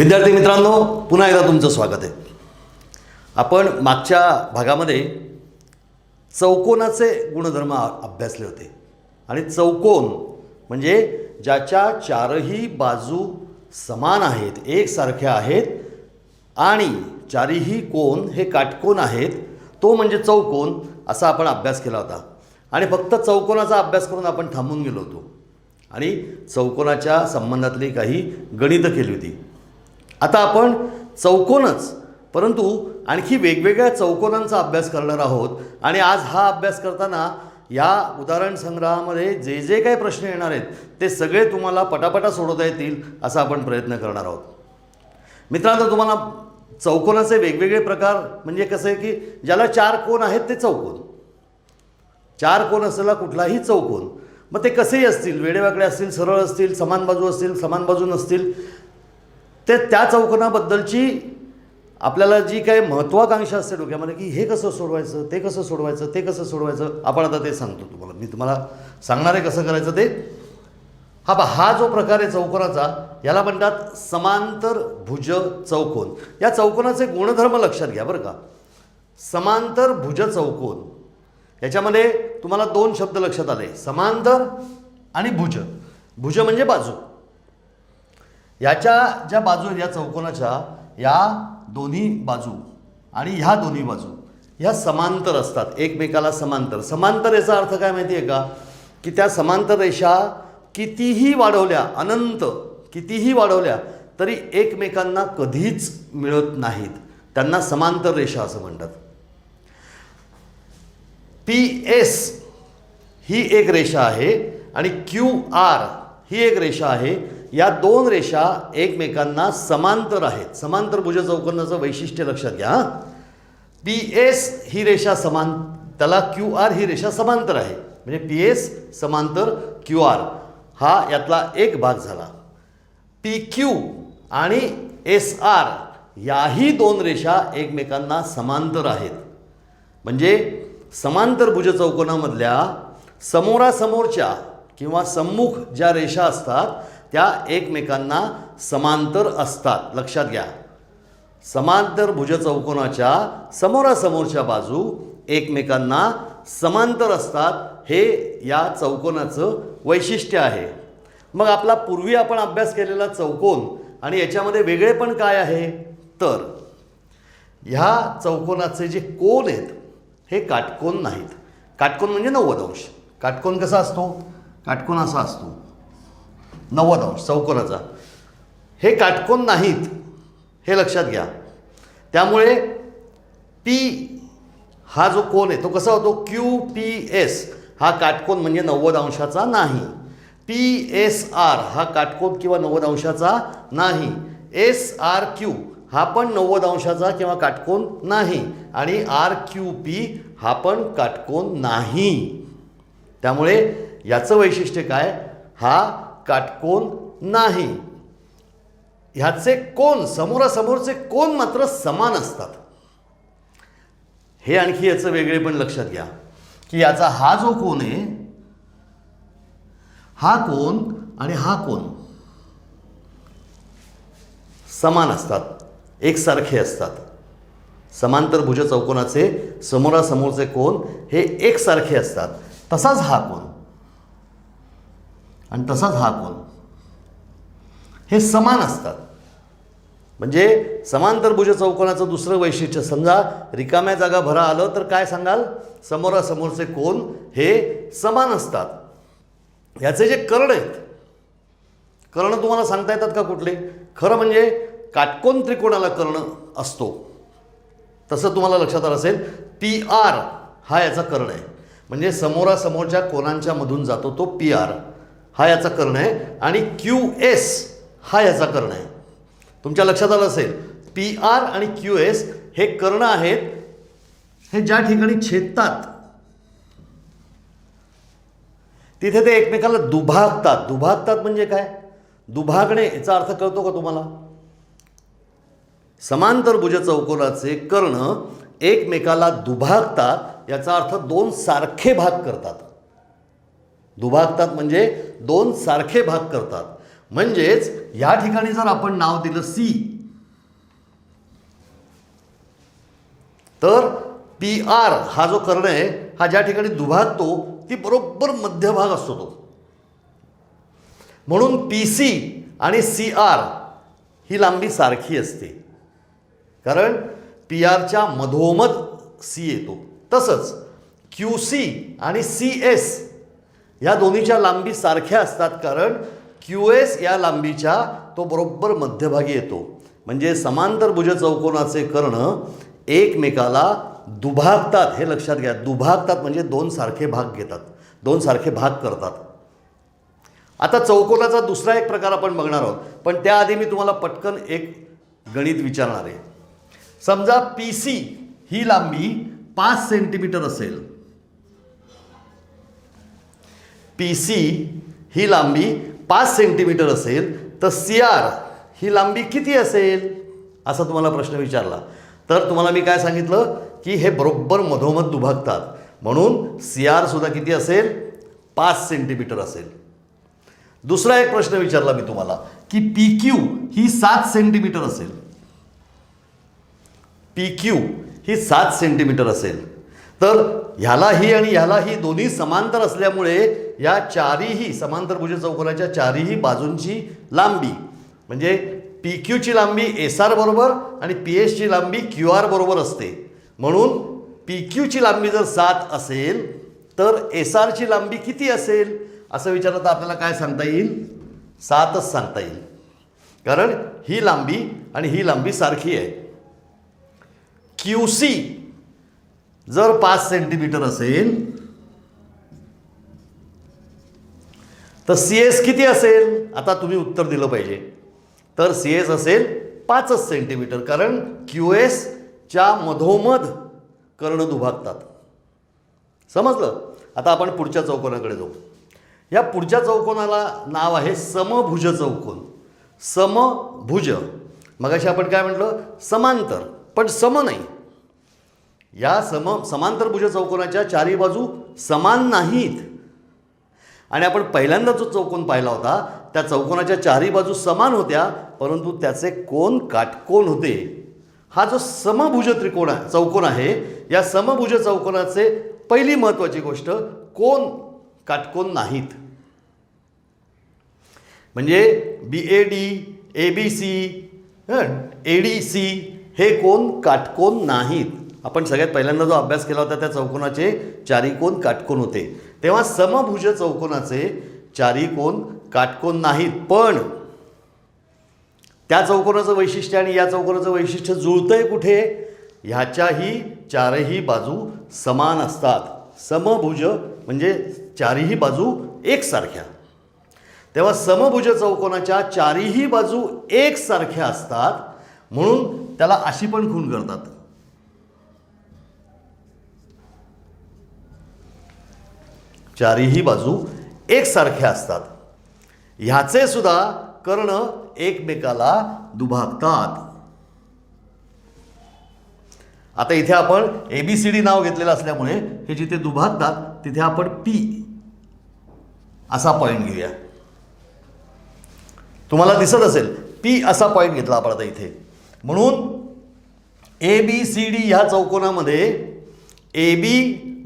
विद्यार्थी मित्रांनो, पुन्हा एकदा तुमचं स्वागत आहे. आपण मागच्या भागामध्ये चौकोनाचे गुणधर्म अभ्यासले होते आणि चौकोन म्हणजे ज्याच्या चारही बाजू समान आहेत, एकसारख्या आहेत आणि चारही कोन हे काटकोन आहेत, तो म्हणजे चौकोन असा आपण अभ्यास केला होता. आणि फक्त चौकोनाचा अभ्यास करून आपण थांबून गेलो होतो आणि चौकोनाच्या संबंधातली काही गणितं केली होती. आता आपण चौकोनच परंतु आणखी वेगवेगळ्या चौकोनांचा अभ्यास करणार आहोत. आणि आज हा अभ्यास करताना या उदाहरण संग्रहामध्ये जे जे काही प्रश्न येणार आहेत ते सगळे तुम्हाला पटापटा सोडवता येतील असा आपण प्रयत्न करणार आहोत. मित्रांनो, तुम्हाला चौकोनाचे वेगवेगळे प्रकार म्हणजे कसं आहे की ज्याला चार कोन आहेत ते चौकोन, चार कोन असलेला कुठलाही चौकोन, मग ते कसेही असतील, वेडेवाकडे असतील, सरळ असतील, समान बाजू असतील, समान बाजू नसतील, ते त्या चौकोनाबद्दलची आपल्याला जी काही महत्त्वाकांक्षा असते डोक्यामध्ये की हे कसं सोडवायचं, ते कसं सोडवायचं, ते कसं सोडवायचं, आपण आता ते सांगतो तुम्हाला. मी तुम्हाला सांगणार आहे कसं करायचं ते. हा जो प्रकार आहे चौकोनाचा याला म्हणतात समांतर भुज चौकोन. या चौकोनाचे गुणधर्म लक्षात घ्या बरं का. समांतर भुज चौकोन याच्यामध्ये तुम्हाला दोन शब्द लक्षात आले, समांतर आणि भुज. भुज म्हणजे बाजू. याच्या ज्या बाजू आहेत या चौकोनाच्या, या दोन्ही बाजू आणि ह्या दोन्ही बाजू ह्या समांतर असतात, एकमेकाला समांतर. समांतर याचा अर्थ काय माहिती आहे का, की त्या समांतर रेषा कितीही वाढवल्या, अनंत कितीही वाढवल्या तरी एकमेकांना कधीच मिळत नाहीत. त्यांना समांतर रेषा असं म्हणतात. PS ही एक रेषा आहे आणि QR ही एक रेषा आहे. या दोन रेषा एकमेकांना समांतर आहेत. समांतर भुज चौकोनाचं वैशिष्ट्य लक्षात घ्या. PS ही रेषा समान, त्याला QR ही रेषा समांतर आहे. म्हणजे PS समांतर QR हा यातला एक भाग झाला. PQ आणि SR याही दोन रेषा एकमेकांना समांतर आहेत. म्हणजे समांतर भुज चौकोनामधल्या समोरासमोरच्या किंवा सम्मुख ज्या रेषा असतात त्या एकमेकांना समांतर असतात. लक्षात घ्या, समांतर भुज चौकोनाच्या समोरासमोरच्या बाजू एकमेकांना समांतर असतात. हे या चौकोनाचं वैशिष्ट्य आहे. मग आपला पूर्वी आपण अभ्यास केलेला चौकोन आणि याच्यामध्ये वेगळेपण काय आहे, तर ह्या चौकोनाचे जे कोन आहेत हे काटकोन नाहीत. काटकोन म्हणजे 90 अंश. काटकोन कसा असतो, काटकोन असा असतो 90 अंश चौकोनाचा. हे काटकोन नाहीत हे लक्षात घ्या. त्यामुळे P हा जो कोन आहे तो कसा होतो, QPS हा काटकोन म्हणजे 90 अंशाचा नाही. PSR हा काटकोन किंवा 90 अंशाचा नाही. SRQ हा पण 90 अंशाचा किंवा काटकोन नाही. आणि RQP हा पण काटकोन नाही. त्यामुळे याचं वैशिष्ट्य काय, हा काटकोन नाही. ह्याचे कोन, समोरासमोरचे कोन मात्र समान असतात. हे आणखी याचं वेगळेपण लक्षात घ्या की याचा हा जो कोन आहे, हा कोन आणि हा कोन समान असतात, एकसारखे असतात. समांतर भुज चौकोनाचे समोरासमोरचे कोन हे एकसारखे असतात. तसाच हा कोन आणि तसाच हा कोन हे समान असतात. म्हणजे समांतर भुज चौकोनाचं दुसरं वैशिष्ट्य, समजा रिकाम्या जागा भरा आलं तर काय सांगाल, समोरासमोरचे कोन हे समान असतात. याचे जे कर्ण आहेत, कर्ण तुम्हाला सांगता येतात का कुठले, खरं म्हणजे काटकोन त्रिकोणाला कर्ण असतो. तसं तुम्हाला लक्षात आलं असेल. PR हा याचा कर्ण आहे. म्हणजे समोरासमोरच्या कोनांच्या मधून जातो तो PR हा याचा कर्ण आहे. आणि QS हा याचा कर्ण आहे. तुमच्या लक्षात आलं असेल PR आणि QS हे कर्ण आहेत. हे ज्या ठिकाणी छेदतात तिथे ते एकमेकाला दुभागतात. दुभागतात म्हणजे काय, दुभागणे याचा अर्थ कळतो का तुम्हाला. समांतर भुज चौकोनाचे कर्ण एकमेकाला दुभागतात याचा अर्थ दोन सारखे भाग करतात. दुभागतात म्हणजे दोन सारखे भाग करतात. म्हणजेच या ठिकाणी जर आपण नाव दिलं C तर पी आर हा जो कर्ण आहे हा ज्या ठिकाणी दुभागतो ती बरोबर मध्यभाग असतो तो. म्हणून पी सी आणि सी आर ही लांबी सारखी असते, कारण पी आरच्या मधोमध सी येतो. तसंच क्यू सी आणि सी एस या दोन्हीच्या लांबी सारख्या असतात, कारण क्यू एस या लांबीच्या तो बरोबर मध्यभागी येतो. म्हणजे समांतर भुज चौकोनाचे कर्ण एकमेकाला दुभागतात. हे लक्षात घ्या, दुभागतात म्हणजे दोन सारखे भाग घेतात, दोन सारखे भाग करतात. आता चौकोनाचा दुसरा एक प्रकार आपण बघणार आहोत, पण त्याआधी मी तुम्हाला पटकन एक गणित विचारणार आहे. समजा पी सी ही लांबी 5 सेंटीमीटर असेल, पी सी ही लांबी 5 सेंटीमीटर असेल, तर सी आर ही लांबी किती असेल असा तुम्हाला प्रश्न विचारला, तर तुम्हाला मी काय सांगितलं की हे बरोबर मधोमध दुभागतात, म्हणून सी आर सुद्धा किती असेल, 5 सेंटीमीटर असेल. दुसरा एक प्रश्न विचारला मी तुम्हाला की पी क्यू ही 7 सेंटीमीटर असेल, पी क्यू ही 7 सेंटीमीटर असेल, तर ह्यालाही आणि ह्यालाही दोन्ही समांतर असल्यामुळे या चारीही समांतर भुज चौकोनाच्या चारीही बाजूंची लांबी म्हणजे पी क्यूची लांबी एस आर बरोबर आणि पी एसची लांबी क्यू आर बरोबर असते. म्हणून पी क्यूची लांबी जर 7 असेल तर एस आरची लांबी किती असेल असं विचारलं तर आपल्याला काय सांगता येईल, 7च सांगता येईल, कारण ही लांबी आणि ही लांबी सारखी आहे. क्यू सी जर 5 सेंटीमीटर असेल तर सी एस किती असेल, आता तुम्ही उत्तर दिलं पाहिजे. तर सी एस असेल 5 सेंटीमीटर, कारण क्यू एसच्या मधोमध कर्ण दुभागतात. समजलं. आता आपण पुढच्या चौकोनाकडे जाऊ. या पुढच्या चौकोनाला नाव आहे समभुज चौकोन. समभुज, मगाशी आपण काय म्हटलं, समांतर, पण सम नाही. या समांतर भुज चौकोनाच्या चारी बाजू समान नाहीत. आणि आपण पहिल्यांदा जो चौकोन पाहिला होता त्या चौकोनाच्या चारी बाजू समान होत्या, परंतु त्याचे कोन काटकोन होते. हा जो समभुज चौकोन आहे, या समभुज चौकोनाचे पहिली महत्त्वाची गोष्ट, कोन काटकोन नाहीत. म्हणजे B A D, A B C, A D C हे कोन काटकोन नाहीत. आपण सगळ्यात पहिल्यांदा जो अभ्यास केला होता त्या चौकोनाचे चारी कोन काटकोन होते, तेव्हा समभुज चौकोनाचे चारी कोन काटकोन नाहीत. पण त्या चौकोनाचं वैशिष्ट्य आणि या चौकोनाचं वैशिष्ट्य जुळतंय कुठे, ह्याच्याही चारही बाजू समान असतात. समभुज म्हणजे चारीही बाजू एकसारख्या. तेव्हा समभुज चौकोनाच्या चारीही बाजू एकसारख्या असतात, म्हणून त्याला अशी पण खूण करतात. चारीही बाजू एकसारख्या असतात. ह्याचे सुद्धा कर्ण एकमेकाला दुभागतात. आता इथे आपण ABCD नाव घेतलेलं असल्यामुळे हे जिथे दुभागतात तिथे आपण P असा पॉईंट घेऊया. तुम्हाला दिसत असेल P असा पॉईंट घेतला आपण आता इथे. म्हणून ABCD ह्या चौकोनामध्ये AB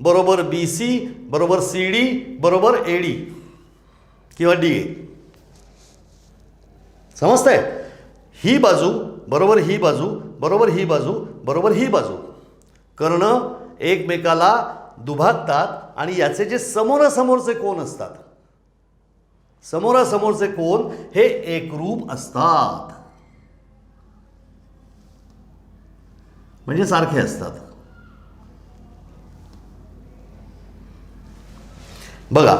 बरोबर BC बरोबर CD बरोबर AD किंवा DA. समजतंय. ही बाजू बरोबर ही बाजू बरोबर ही बाजू बरोबर ही बाजू कर्ण एकमेकाला दुभागतात आणि याचे जे समोरासमोरचे कोन असतात, समोरासमोरचे कोन हे एकरूप असतात, म्हणजे सारखे असतात. बघा,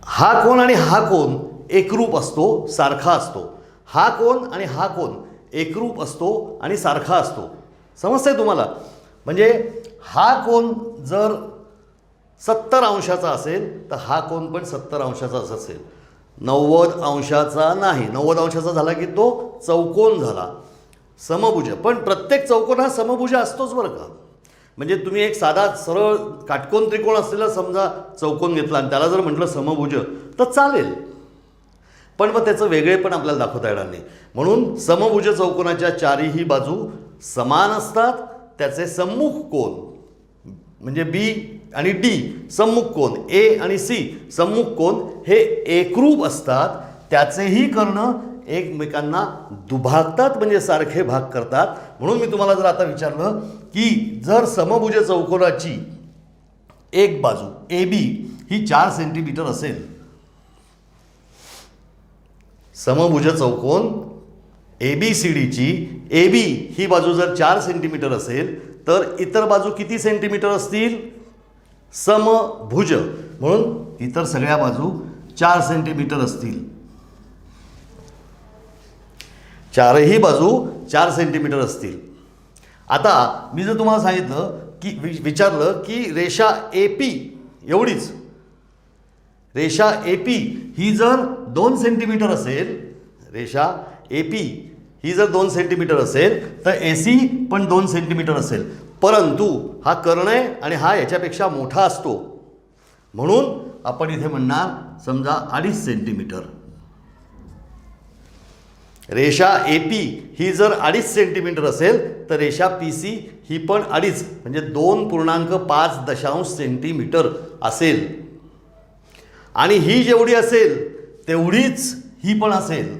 हा कोन आणि हा कोन एकरूप असतो, सारखा असतो. हा कोन आणि हा कोन एकरूप असतो आणि सारखा असतो. समजतंय तुम्हाला. म्हणजे हा कोन जर 70 अंशाचा असेल तर हा कोन पण 70 अंशाचाच असेल, 90 अंशाचा नाही. 90 अंशाचा झाला की तो चौकोन झाला, समभुज. पण प्रत्येक चौकोन हा समभुज असतोच बरं का. म्हणजे तुम्ही एक साधा सरळ काटकोन त्रिकोण असलेला समजा चौकोन घेतला आणि त्याला जर म्हटलं समभुज तर चालेल, पण मग त्याचं वेगळेपण आपल्याला दाखवता येणार नाही. म्हणून समभुज चौकोनाच्या चारीही बाजू समान असतात, त्याचे सम्मुख कोन म्हणजे बी आणि डी सम्मुख कोन, ए आणि सी सम्मुख कोन हे एकरूप असतात, त्याचेही कर्ण एकमेकांना दुभागतात म्हणजे सारखे भाग करतात. म्हणून मी तुम्हाला जर आता विचारलं की जर समभुज चौकोनाची एक बाजू ए बी ही 4 सेंटीमीटर असेल, समभुज चौकोन ए बी सी डीची ए बी ही बाजू जर 4 सेंटीमीटर असेल तर इतर बाजू किती सेंटीमीटर असतील? समभुज, म्हणून इतर सगळ्या बाजू 4 सेंटीमीटर असतील. चारही बाजू 4 सेंटीमीटर असतील. आता मी जर तुम्हाला सांगितलं की विचारलं की रेषा ए पी एवढीच रेषा ए पी ही जर 2 सेंटीमीटर असेल, रेषा ए पी ही जर 2 सेंटीमीटर असेल तर ए सी पण 2 सेंटीमीटर असेल, परंतु हा कर्ण आहे आणि हा याच्यापेक्षा मोठा असतो, म्हणून आपण इथे म्हणणार समजा 2.5 सेंटीमीटर. रेषा ए पी ही जर 2.5 सेंटीमीटर असेल तर रेषा पी सी ही पण 2.5 म्हणजे 2.5 सेंटीमीटर असेल. आणि ही जेवढी असेल तेवढीच ही पण असेल,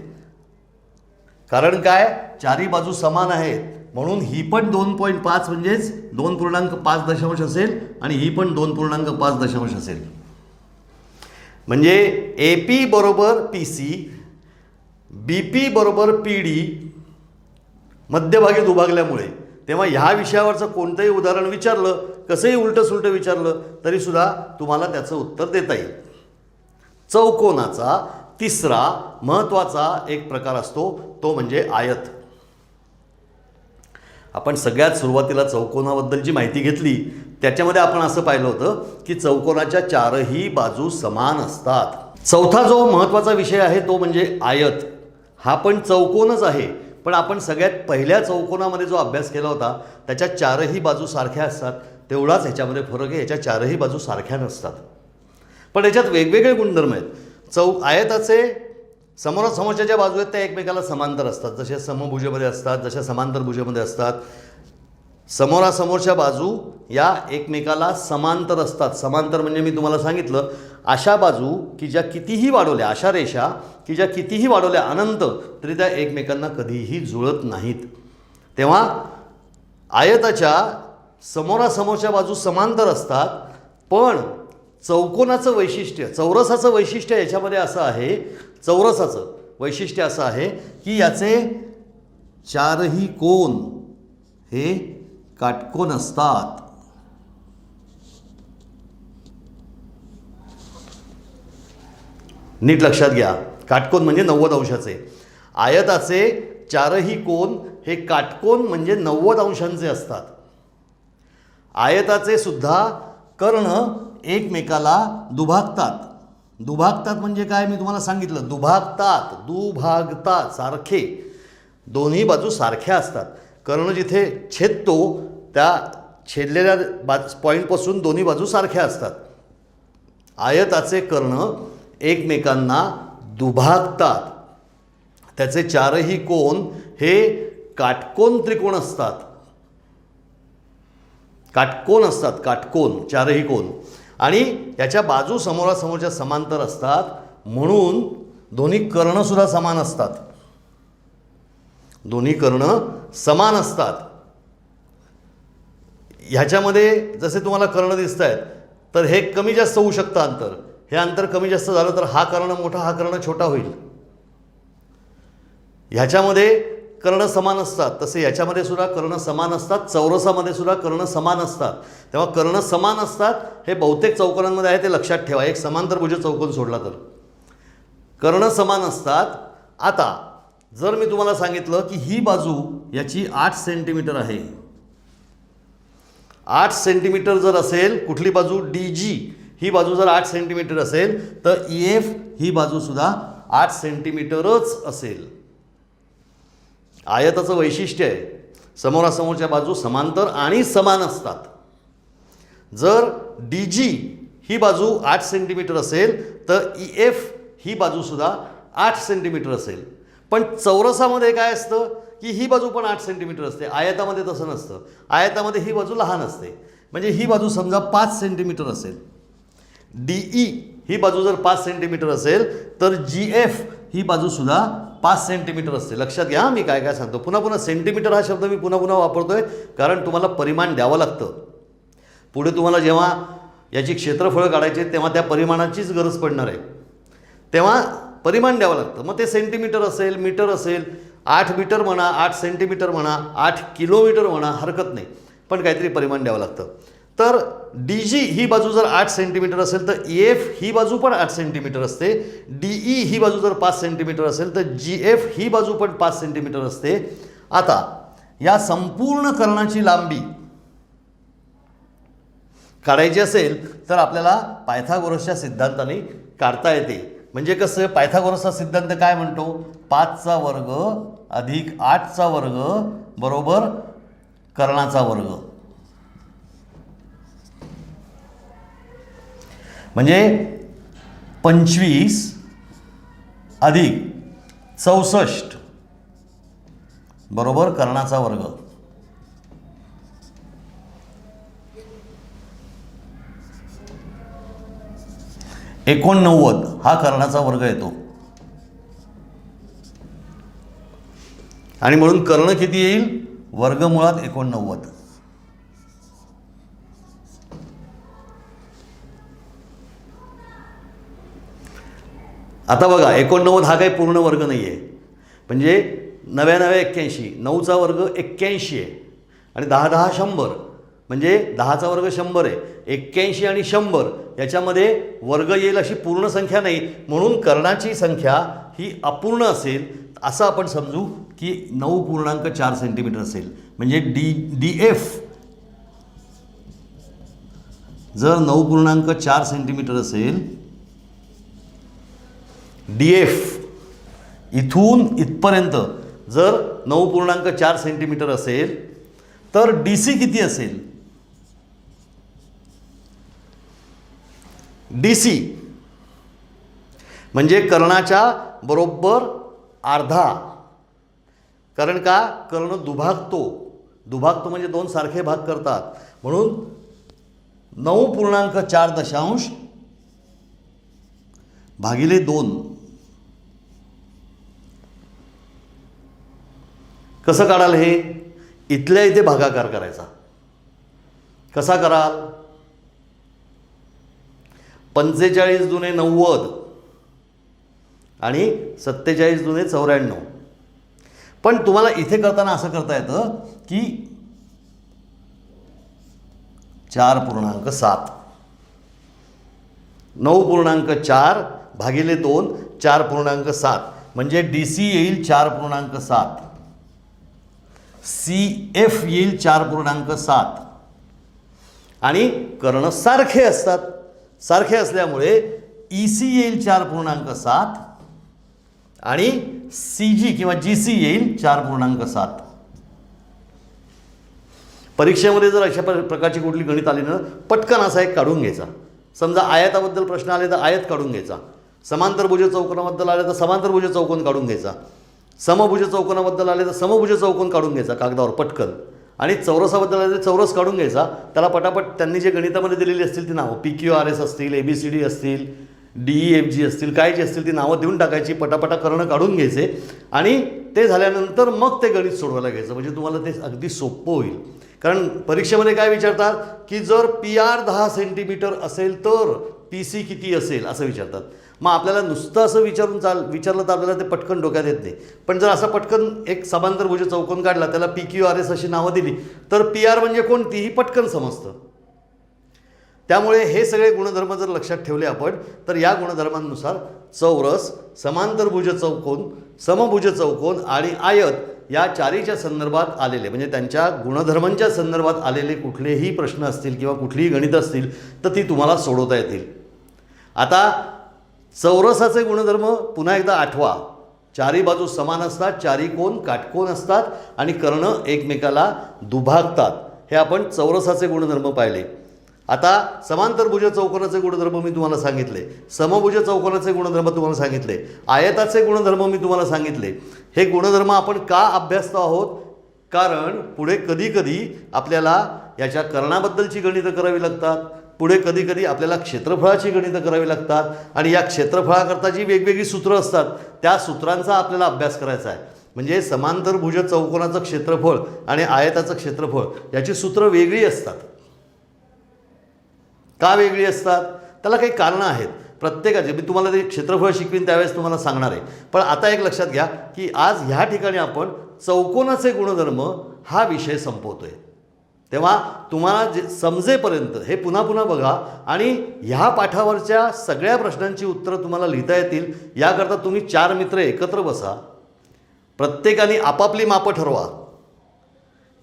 कारण काय, चारही बाजू समान आहेत, म्हणून ही पण 2.5 म्हणजेच 2.5 असेल आणि ही पण 2.5 असेल. म्हणजे ए पी बरोबर पी सी, बी पी बरोबर पी डी मध्यभागी दुभागल्यामुळे, तेव्हा ह्या विषयावरचं कोणतंही उदाहरण विचारलं, कसंही उलटं सुलटं विचारलं तरीसुद्धा तुम्हाला त्याचं उत्तर देता येईल. चौकोनाचा तिसरा महत्त्वाचा एक प्रकार असतो तो म्हणजे आयत. आपण सगळ्यात सुरुवातीला चौकोनाबद्दल जी माहिती घेतली त्याच्यामध्ये आपण असं पाहिलं होतं की चौकोनाच्या 4ही बाजू समान असतात. चौथा जो महत्त्वाचा विषय आहे तो म्हणजे आयत. हा पण चौकोनच आहे, पण आपण सगळ्यात पहिल्या चौकोनामध्ये जो अभ्यास केला होता त्याच्या 4ही बाजू सारख्या असतात, तेवढाच ह्याच्यामध्ये फरक आहे, ह्याच्या 4ही बाजू सारख्या नसतात, पण याच्यात वेगवेगळे गुणधर्म आहेत. आयताचे समोरासमोरच्या ज्या बाजू आहेत त्या एकमेकाला समांतर असतात, जसे समभुजेमध्ये असतात, जशा समांतर भुजेमध्ये असतात. समोरासमोरच्या बाजू या एकमेकाला समांतर असतात. समांतर म्हणजे मी तुम्हाला सांगितलं अशा बाजू की ज्या कितीही वाढवल्या, अशा रेषा की ज्या कितीही वाढवल्या अनंत तरी त्या एकमेकांना कधीही जुळत नाहीत. तेव्हा आयताच्या समोरासमोरच्या बाजू समांतर असतात, पण चौकोनाचं वैशिष्ट्य, चौरसाचं वैशिष्ट्य याच्यामध्ये असं आहे, चौरसाचं वैशिष्ट्य असं आहे की याचे 4ही कोन हे काटकोन असतात. नीट लक्षात घ्या, काटकोन म्हणजे 90 अंशाचे. आयताचे 4ही कोन हे काटकोन म्हणजे 90 अंशांचे असतात. आयताचे सुद्धा कर्ण एकमेकाला दुभागतात. दुभागतात म्हणजे काय मी तुम्हाला सांगितलं, दुभागतात सारखे, दोन्ही बाजू सारख्या असतात. कर्ण जिथे छेदतो त्या छेदलेल्या पॉईंटपासून दोन्ही बाजू सारख्या असतात. आयताचे कर्ण एकमेकांना दुभागतात. त्याचे 4ही कोन हे काटकोन त्रिकोण असतात. काटकोन 4ही कोन, आणि याच्या बाजू समोरासमोरच्या समांतर असतात, म्हणून दोन्ही कर्णसुद्धा समान असतात. दोन्ही कर्ण समान असतात. ह्याच्यामध्ये जसे तुम्हाला कर्ण दिसत आहेत तर हे कमी जास्त होऊ शकतं अंतर. हे अंतर कमी जास्त झालं तर हा कर्ण मोठा, हा कर्ण छोटा होईल. ह्याच्यामध्ये कर्ण समान असतात, तसे याच्यामध्ये सुद्धा कर्ण समान असतात. चौरसामध्ये सुद्धा कर्ण समान असतात. तेव्हा कर्ण समान असतात हे बहुतेक चौकोनांमध्ये आहे, ते लक्षात ठेवा. एक समांतरभुज चौकोन सोडला तर कर्ण समान असतात. आता जर मी तुम्हाला सांगितलं की ही बाजू याची 8 सेंटीमीटर आहे, 8 सेंटीमीटर जर असेल, कुठली बाजू डी जी ही बाजू जर 8 सेंटीमीटर असेल तर ई एफ ही बाजूसुद्धा 8 सेंटीमीटरच असेल. आयताचं वैशिष्ट्य आहे समोरासमोरच्या बाजू समांतर आणि समान असतात. जर डी जी ही बाजू 8 सेंटीमीटर असेल तर ई एफ ही बाजूसुद्धा 8 सेंटीमीटर असेल. पण चौरसामध्ये काय असतं की ही बाजू पण 8 सेंटीमीटर असते. आयतामध्ये तसं नसतं. आयतामध्ये ही बाजू लहान असते. म्हणजे ही बाजू समजा 5 सेंटीमीटर असेल, DE ही बाजू जर 5 सेंटीमीटर असेल तर GF ही बाजूसुद्धा 5 सेंटीमीटर असते. लक्षात घ्या मी काय काय सांगतो. पुन्हा पुन्हा सेंटीमीटर हा शब्द मी पुन्हा पुन्हा वापरतोय कारण तुम्हाला परिमाण द्यावं लागतं. पुढे तुम्हाला जेव्हा याची क्षेत्रफळं काढायची तेव्हा त्या परिमाणाचीच गरज पडणार आहे, तेव्हा परिमाण द्यावं लागतं. मग ते सेंटीमीटर असेल, मीटर असेल, 8 मीटर म्हणा, 8 सेंटीमीटर म्हणा, 8 किलोमीटर म्हणा, हरकत नाही, पण काहीतरी परिमाण द्यावं लागतं. तर DG ही बाजू जर 8 सेंटीमीटर असेल तर EF ही बाजू पण 8 सेंटीमीटर असते. DE ही बाजू जर 5 सेंटीमीटर असेल तर GF ही बाजू पण 5 सेंटीमीटर असते. आता या संपूर्ण कर्णाची लांबी काढायची असेल तर आपल्याला पायथागोरसच्या सिद्धांताने काढता येते. म्हणजे कसं, पायथागोरसचा सिद्धांत काय म्हणतो, 5चा वर्ग अधिक 8चा वर्ग बरोबर कर्णाचा वर्ग. म्हणजे 25 अधिक 64 बरोबर कर्णाचा वर्ग. $89 हा कर्णाचा वर्ग येतो. आणि म्हणून कर्ण किती येईल, वर्गमुळात 89. आता बघा 89 हा काही पूर्ण वर्ग नाही आहे. म्हणजे 9×9=81, 9चा वर्ग 81 आहे आणि 10×10 100, म्हणजे 10चा वर्ग 100 आहे. 81 आणि 100 याच्यामध्ये वर्ग येईल अशी पूर्ण संख्या नाही, म्हणून कर्णाची संख्या ही अपूर्ण असेल असं आपण समजू की 9.4 सेंटीमीटर असेल. म्हणजे DF जर 9.4 सेंटीमीटर असेल, DF इथून इथपर्यंत जर 9.4 सेंटीमीटर असेल तर DC किती असेल, DC म्हणजे कर्णाच्या बरोबर अर्धा. कारण का, कर्ण दुभागतो म्हणजे 2 सारखे भाग करतात, म्हणून 9.4 भागिले 2. कसं काढाल हे, इथल्या इथे भागाकार करायचा. कसा कराल, 45 दुने 90 आणि 47 दुने 94. पण तुम्हाला इथे करताना असं करता येतं की 4.7, 9.4 भागिले 2 4.7 म्हणजे DC येईल 4.7, CF येईल 4.7 आणि कर्ण सारखे असतात. सारखे असल्यामुळे EC येईल 4.7 आणि CG किंवा GC येईल 4.7. परीक्षेमध्ये जर अशा प्रकारची कुठली गणित आली ना, पटकन असा एक काढून घ्यायचा. समजा आयताबद्दल प्रश्न आले तर आयत काढून घ्यायचा, समांतरभुज चौकोनाबद्दल आले तर समांतरभुज चौकोन काढून घ्यायचा, समभुज चौकोनाबद्दल आले तर समभुज चौकोन काढून घ्यायचा कागदावर पटकन, आणि चौरसाबद्दल आले तर चौरस काढून घ्यायचा. त्याला पटापट त्यांनी जे गणितामध्ये दिलेली असतील ती नावं, PQRS असतील, ABCD असतील, DEFG असतील, काय जे असतील ती नावं देऊन टाकायची, पटापटा कर्ण काढून घ्यायचे आणि ते झाल्यानंतर मग ते गणित सोडवायला घ्यायचं. म्हणजे तुम्हाला ते अगदी सोपं होईल. कारण परीक्षेमध्ये काय विचारतात की जर PR 10 सेंटीमीटर असेल तर PC किती असेल असं विचारतात. मग आपल्याला नुसतं असं विचारलं तर आपल्याला ते पटकन डोक्यात येत नाही. पण जर असं पटकन एक समांतरभुज चौकोन काढला, त्याला PQRS अशी नावं दिली तर PR म्हणजे कोणतीही पटकन समजतं. त्यामुळे हे सगळे गुणधर्म जर लक्षात ठेवले आपण तर या गुणधर्मांनुसार चौरस, समांतरभुज चौकोन, समभुज चौकोन आणि आयत या चारीच्या संदर्भात आलेले, म्हणजे त्यांच्या गुणधर्मांच्या संदर्भात आलेले कुठलेही प्रश्न असतील किंवा कुठलीही गणित असतील तर ती तुम्हाला सोडवता येतील. आता चौरसाचे गुणधर्म पुन्हा एकदा आठवा. चारी बाजू समान असतात, चारी कोण काटकोन असतात आणि कर्ण एकमेकाला दुभागतात. हे आपण चौरसाचे गुणधर्म पाहिले. आता समांतरभुज चौकोनाचे गुणधर्म मी तुम्हाला सांगितले, समभुज चौकोनाचे गुणधर्म तुम्हाला सांगितले, आयताचे गुणधर्म मी तुम्हाला सांगितले. हे गुणधर्म आपण का अभ्यासतो आहोत? कारण पुढे कधी कधी आपल्याला याच्या कर्णाबद्दलची गणितं करावी लागतात, पुढे कधी कधी आपल्याला क्षेत्रफळाची गणितं करावी लागतात आणि या क्षेत्रफळाकरता जी वेगवेगळी सूत्रं असतात त्या सूत्रांचा आपल्याला अभ्यास करायचा आहे. म्हणजे समांतरभुज चौकोनाचं क्षेत्रफळ आणि आयताचं क्षेत्रफळ याची सूत्रं वेगळी असतात. का वेगळी असतात? त्याला काही कारणं आहेत. प्रत्येकाचे मी तुम्हाला ते क्षेत्रफळ शिकवीन त्यावेळेस तुम्हाला सांगणार आहे. पण आता एक लक्षात घ्या की आज ह्या ठिकाणी आपण चौकोनाचे गुणधर्म हा विषय संपवतोय. तेव्हा तुम्हाला जे समजेपर्यंत हे पुन्हा पुन्हा बघा आणि ह्या पाठावरच्या सगळ्या प्रश्नांची उत्तरं तुम्हाला लिहिता येतील. याकरता तुम्ही 4 मित्र एकत्र बसा, प्रत्येकाने आपापली मापं ठरवा.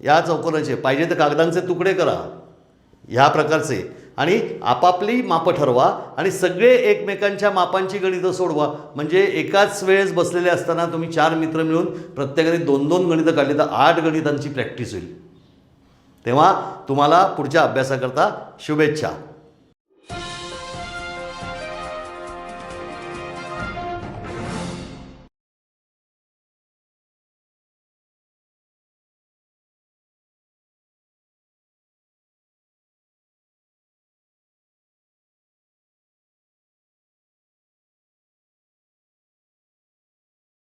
या चौकोनाचे पाहिजे तर कागदांचे तुकडे करा ह्या प्रकारचे आणि आपापली मापं ठरवा आणि सगळे एकमेकांच्या मापांची गणितं सोडवा. म्हणजे एकाच वेळेस बसलेले असताना तुम्ही 4 मित्र मिळून प्रत्येकाने 2-2 गणितं काढली तर 8 गणितांची प्रॅक्टिस होईल. तेव्हा तुम्हाला पुढच्या अभ्यासाकरता शुभेच्छा.